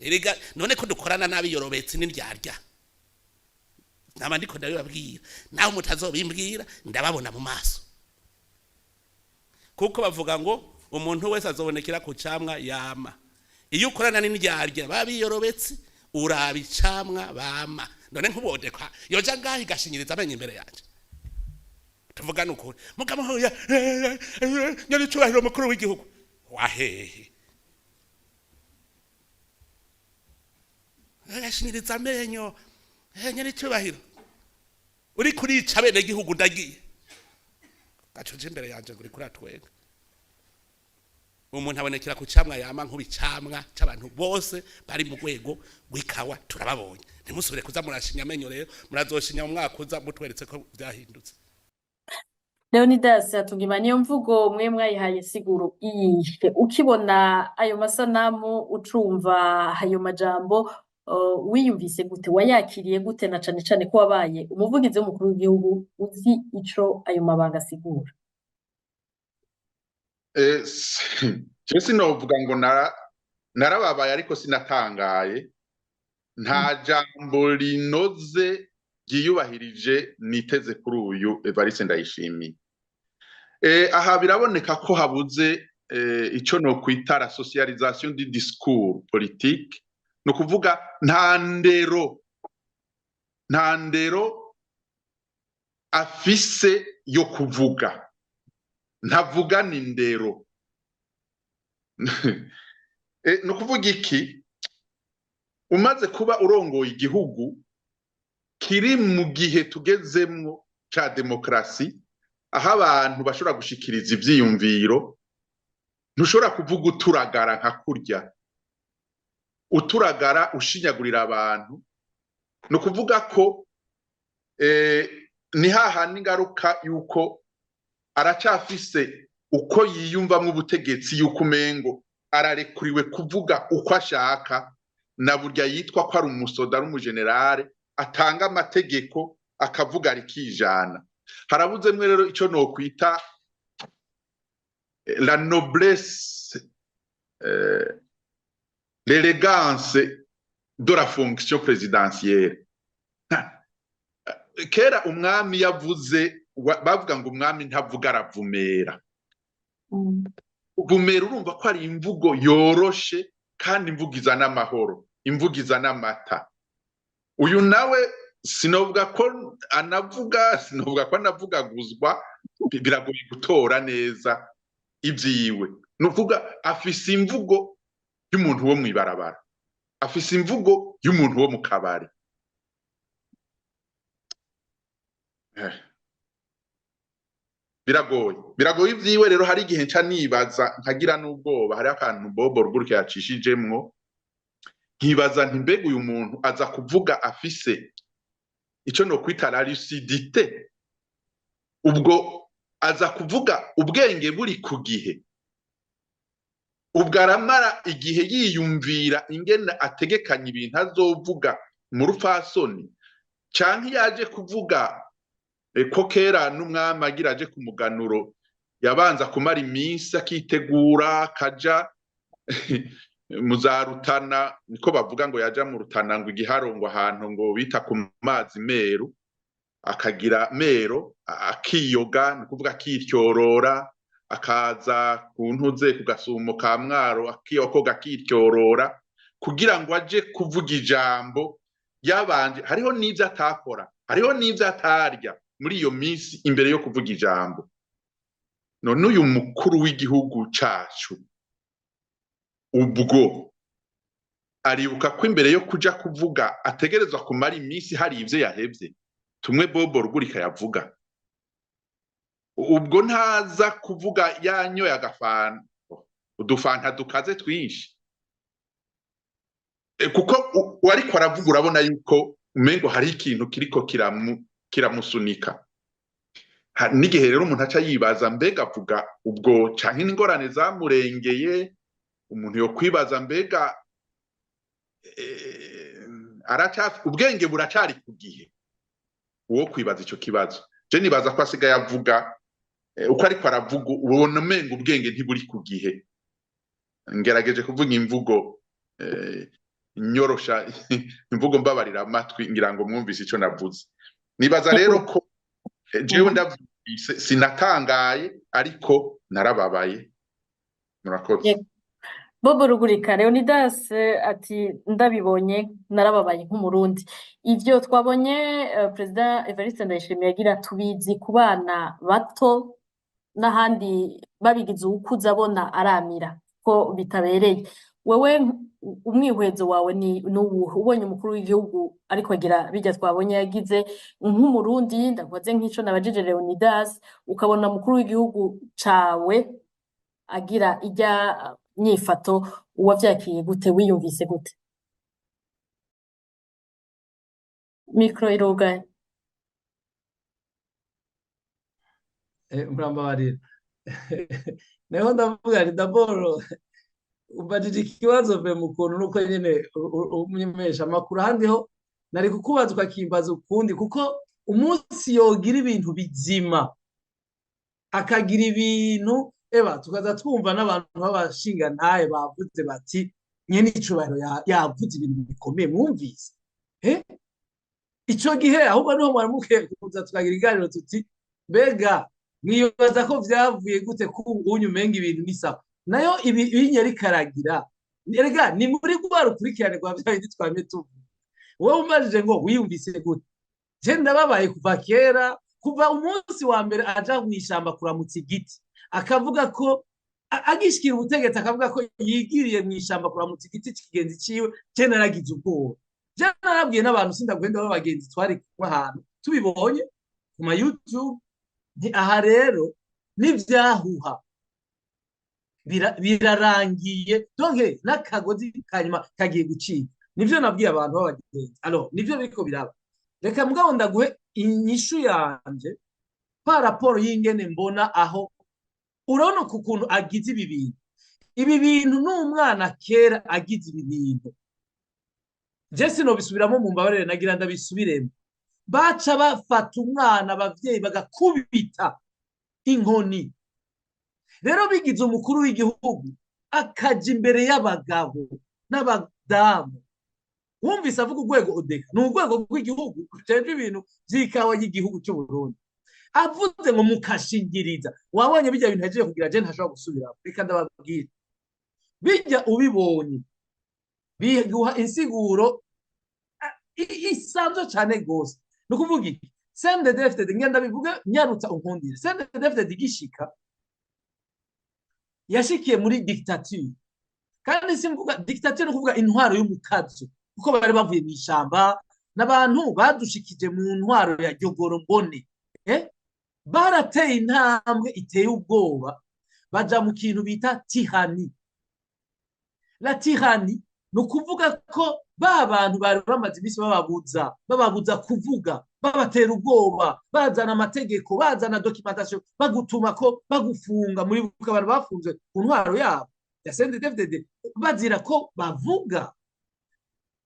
erega none ko dukorana nabi yorobetse n'indyarya nama ndiko ndabibabwira naho mutazobimbwira ndababona mu maso kuko bavuga ngo umuntu wese azobonekera ku camwa yama iyo ukorana n'indyarya babiyorobetse uraba icamwa bama none nkubodekwa yoja ngahi gashinyiriza amenye imbere yanje tuvugana ukuri mugabo hoya nyari cyubahiro mukuru w'igihugu wahehe gashinyiriza amenyo nyari cyubahiro uri kurica bene gihugu ndagiye gacuje imbere yanje nguri kuri atwenga umuntu abonekera ku camwa yama nk'ubicamwa c'abantu bose bari mu rwego rw'ikawa turababonye ntimusubire kuza murashinya amenyo rero murazoshinya mu mwaka uza mutweretse ko byahindutse. Leonidas atugima niyo mvugo mwe mwayihaye siguro iyihe ukibona ayo masanamu ucumva ayo majambo wiyumvise gute wayakiriye gute na cane cane ko wabaye umuvugizi w'umukuru w'igihugu uzi ico ayo mabanga asigura? Je sinovuga ngo narababaye ariko sinatangaye nta jambo rinoze ryiyubahirije niteze kuri uyu Evariste Ndayishimiye. Aha biraboneka ko habuze ico no kwita la socialisation du discours politique, no kuvuga nta ndero afise yo kuvuga, ntavuga ni ndero. No kuvuga iki, umaze kuba urongoye igihugu kiri mu gihe tugezemwo ca demokrasi, aho abantu bashobora gushikiriza ivyiyumviro, ntushobora kuvuga uturagara nka kurya, uturagara ushinyagurira abantu. No kuvuga ko ni hahandi ingaruka yuko aracafise uko yiyumvamwo ubutegetsi, yuko umengo ararekuriwe kuvuga uko ashaka, na burya yitwa ko ari umusoda ari umugenerale atanga amategeko akavuga rikijana. Harabuzemwe rero ico no kwita la noblesse, l'élégance de la fonction présidentielle. Kera umwami yavuze, bavuga ngo umwami ntavuga aravumera. Uvumera urumva ko ari imvugo yoroshe kandi imvugo izana amahoro, imvugo izana amata. Uyu nawe sinovuga ko anavugaguzwa, biragoye gutora neza ivyiwe. Nuvuga afise imvugo y'umuntu wo mwibarabara, afise imvugo y'umuntu wo mu kabari. Biragoye ivyiwe rero. Hari igihe nca nibaza nkagira n'ubwoba, hari akantu Bobo Rugurika yacishijemwo, nkibaza nti mbega uyu muntu aza kuvuga afise ico no kwita la lucidité, ubwo aza kuvuga ubwenge buri ku gihe, ubwo aramara igihe yiyumvira ingene ategekanya ibintu azovuga mu rupfasoni, canke yaje kuvuga ko kera n'umwami agira aje ku muganuro yabanza kumara iminsi akitegura akaja muzarutana, niko bavuga ngo yaja mu Rutana ngo igiharongo ahantu ngo bita ku mazi Meru, akagira Mero akiyoga, ni kuvuga akityorora, akaza ku ntuze ku gasumo ka Mwaro akiyokoga akityorora, kugira ngo aje kuvuga ijambo yabanje. Hariho n'ivyo atakora, hariho n'ivyo atarya muri iyo minsi imbere yo kuvuga ijambo. None uyu mukuru w'igihugu cacu ubwo aribuka ko imbere yo kuja kuvuga ategerezwa kumara iminsi hari ivyo yahevye, tumwe Bobo Rugurika yavuga. Ubwo ntaza kuvuga yanyoye agafanta, udufanta dukaze twinshi, kuko wariko aravuga urabona yuko umengo hari ikintu kiriko kiramusunika. N'igihe rero umuntu aca yibaza mbega avuga ubwo canke n'ingorane zamurengeye, umuntu yo kwibaza mbega ubwenge buracari ku gihe uwo kwibaza ico kibazo. Je nibaza ko asigaye avuga uko ariko aravuga ubona umengo ubwenge ntiburi ku gihe. Ngerageje kuvuga imvugo nyorosha imvugo mbabarira amatwi ngira ngo mwumvise ico navuze. Nibaza rero ko jewe ndavyumvise sinatangaye ariko narababaye. Murakoze. Bobo Rugurika Leonidas ati ndabibonye narababaye nk'umurundi. Ivyo twabonye Perezida Evariste Ndayishimiye agira tubizi ku bana bato n'ahandi babigize uwukuza abona aramira ko bitabereye. Wewe umwihwezo wawe ni nuwuhe? Ubonye umukuru w'igihugu ariko agira bijya twabonye yagize nk'umurundi, ndavuze nk'ico nabajije Leonidas, ukabona umukuru w'igihugu cawe agira ijya nyifato, uwavyakiye gute, wiyumvise gute? Mikro irugaye. Mrambabarira. Neho ndavuga nti d'abord ubajije ikibazo ve mu kuntu nuko nyene umunyemesha amakuru ahandi ho nari kukubaza ukakimbaza ukundi, kuko umunsi yogira ibintu bizima akagira ibintu tukaza twumva n'abantu b'abashinga ntaye bavuze bati nyene icubahiro yavuze ibintu bikomeye, mwumvise ico gihe ahubwo niho mwari mukwiye kuza tukagira iganiro tuti mbega mwibaza ko vyavuye gute ko unyu umenga ibintu ni sawa. Nayo ibinyeri karagira erega ni muri rwa rukurikirane rwa vya bindi twamye tuvuga. Wowe umajije ngo wiyumvise gute? Je ndababaye kuva kera, kuva umunsi wa mbere aja mw'ishamba kuramutsa igiti akavuga ko agishikira ubutegetsi akavuga ko yigiriye mw'ishamba kuramutsa igiti kigenzi ciwe, je naragize ubwoba. Je narabwiye n'abantu sindagwenda b'abagenzi twari kumwe ahantu tubibonye ku ma YouTube nti aha rero n'ivyahuha birarangiye, donke n'akagozi kanyuma kagiye gucika. Nivyo nabwiye abantu b'abagenzi. Alors nivyo biriko biraba. Reka mugabo ndaguhe inyishu yanje pa raporo y'ingene mbona aho urabona ku kuntu agize ibi bintu. Ibi bintu n'umwana kera agize ibi bintu. Je sinobisubiramo mu mbabarire nagira ndabisubiremo. Baca bafata umwana abavyeyi bagakubita inkoni. Rero bigize umukuru w'igihugu akaja imbere y'abagabo n'abadamu. Wumvise avuga urwego odeka ni urwego rw'igihugu rujejwe ibintu vy'ikawa y'igihugu cy'u Burundi. Avuze ngo mukashingiriza, wabonye bijya bintu yagiye kugira je ntashobora gusubira. Reka ndababwira bijya ubibonye biguha insiguro isanzwe cyane gose. Nukuvuga iki CNDD-FDD ngenda bivuga nyarutsa unkundire. CNDD-FDD gishika yashikiye muri dictature, kandi simvuga dictature no kuvuga intwaro y'umukazo, kuko bari bavuye mu ishamba n'abantu badushikije mu ntwaro ya Jogoro Mbone. Barateye intambwe iteye ubwoba baja mu kintu bita tihani. La tihani no kuvuga ko ba bantu bari bamaze imisi bababuza kuvuga, babatera ubwoba, bazana amategeko, bazana documentation, bagutuma ko bagufunga. muri buka abantu bafunzwe ku ntwaro yabo ya CNDD-FDD bazira ko bavuga.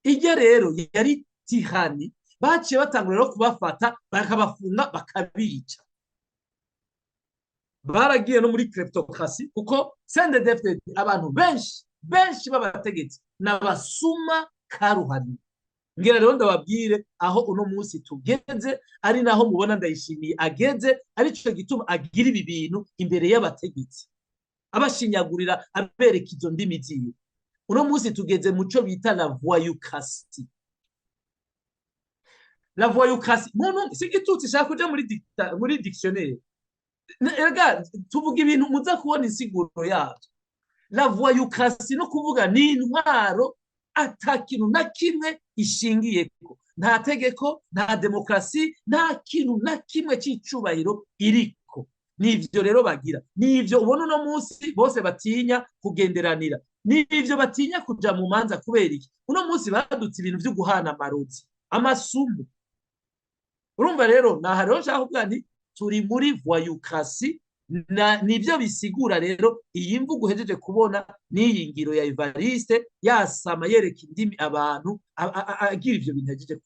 Ijya rero yari tihani, baciye batangura rero kubafata bakabafunga bakabica. Baragiye no muri kleptocracy, kuko CNDD-FDD abantu benshi b'abategetsi n'abasuma karuhani. Ngira rero ndababwire aho uno munsi tugeze, ari naho mubona Ndayishimiye ageze, ari cyo gituma agira ibi bintu imbere y'abategetsi abashinyagurira, abereka izo ndimi ziwe. Uno munsi tugeze muco bita la voyoucratie. La voyoucratie muntu sigitutsi shaka kuja muri dictionnaire. Erega tuvuga ibintu muza kubona insiguro yazo. La voyoucratie no kuvuga ni intwaro atakintu na kimwe ishingiyeko, nta tegeko, nta demokrasi, nta kintu na kimwe c'icubahiro iriko. Nivyo rero bagira, nivyo ubona uno munsi bose batinya kugenderanira, nivyo batinya kuja mu manza. Kubera iki? Uno munsi badutse ibintu vyo guhana amarozi, amasumu. Urumva rero naha rero nshaka kuvuga nti turi muri voyoucratie. Nivyo bisigura rero iyi mvugo uhejeje kubona n'iyi ngiro ya Evariste yasama yereka indimi abantu agira ivyo bintu yajeje